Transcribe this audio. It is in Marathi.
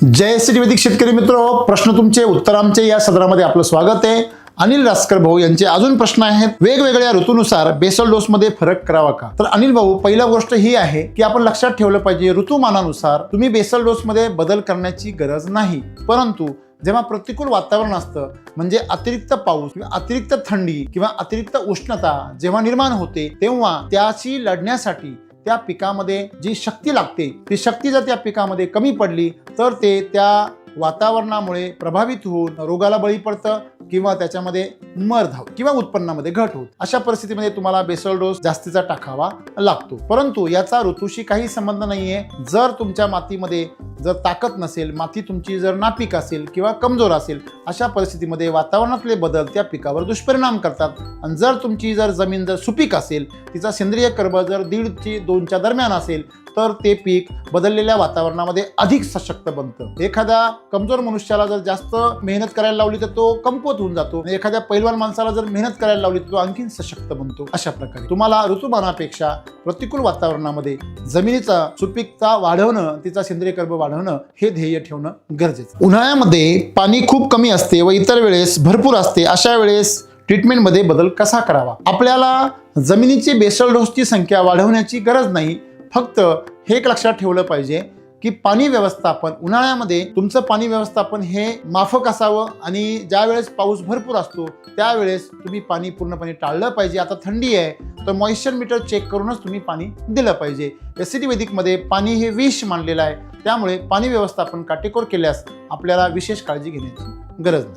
जय श्री वैदिक शेतकरी मित्र, प्रश्न तुमचे उत्तर आमचे या सदरामध्ये आपलं स्वागत आहे। अनिल रासकर भाऊ यांचे अजून प्रश्न आहेत, वेगवेगळ्या ऋतूनुसार बेसल डोस मध्ये फरक करावा का? तर अनिल भाऊ, पहिला गोष्ट ही आहे की आपण लक्षात ठेवलं पाहिजे, ऋतुमानानुसार तुम्ही बेसल डोस मध्ये बदल करण्याची गरज नाही, परंतु जेव्हा प्रतिकूल वातावरण असतं, म्हणजे अतिरिक्त पाऊस किंवा अतिरिक्त थंडी किंवा अतिरिक्त उष्णता जेव्हा निर्माण होते, तेव्हा त्याशी लढण्यासाठी त्या पिकामध्ये जी शक्ती लागते, ती शक्ती जर त्या पिकामध्ये कमी पडली तर ते त्या वातावरणामुळे प्रभावित होऊन रोगाला बळी पडतं किंवा त्याच्यामध्ये मर धाव किंवा उत्पन्नामध्ये घट होत। अशा परिस्थितीमध्ये तुम्हाला बेसल डोस जास्तीचा टाकावा लागतो, परंतु याचा ऋतूशी काही संबंध नाहीये। जर तुमच्या मातीमध्ये जर ताकद नसेल, माती तुमची जर नापीक असेल किंवा कमजोर असेल, अशा परिस्थितीमध्ये वातावरणातले बदल त्या पिकावर दुष्परिणाम करतात। आणि जर तुमची जर जमीन जर सुपीक असेल, तिचा सेंद्रिय कर्ब जर 1.5 ते 2च्या दरम्यान असेल, तर ते पीक बदललेल्या वातावरणामध्ये अधिक सशक्त बनतं। एखाद्या कमजोर मनुष्याला जर जास्त मेहनत करायला लावली तर तो कमकुवत होऊन जातो, एखाद्या पैलवान माणसाला जर मेहनत करायला लावली तर तो आणखीन सशक्त बनतो। अशा प्रकारे तुम्हाला ऋतुमानापेक्षा प्रतिकूल वातावरणामध्ये जमिनीचा सुपीकता वाढवणं, तिचा सेंद्रिय कर्ब वाढवणं हे ध्येय ठेवणं गरजेचं। उन्हाळ्यामध्ये पाणी खूप कमी असते व इतर वेळेस भरपूर असते, अशा वेळेस ट्रीटमेंटमध्ये बदल कसा करावा? आपल्याला जमिनीची बेसल डोसची संख्या वाढवण्याची गरज नाही, फक्त हे एक लक्षात ठेवलं पाहिजे की पाणी व्यवस्थापन, उन्हाळ्यामध्ये तुमचं पाणी व्यवस्थापन हे माफक असावं आणि ज्या वेळेस पाऊस भरपूर असतो त्यावेळेस तुम्ही पाणी पूर्णपणे टाळलं पाहिजे। आता थंडी आहे तर मॉइश्चर मीटर चेक करूनच तुम्ही पाणी दिलं पाहिजे। एससीटी वैदिकमध्ये पाणी हे विष मानलेलं आहे, त्यामुळे पाणी व्यवस्थापन काटेकोर केल्यास आपल्याला विशेष काळजी घेण्याची गरज नाही।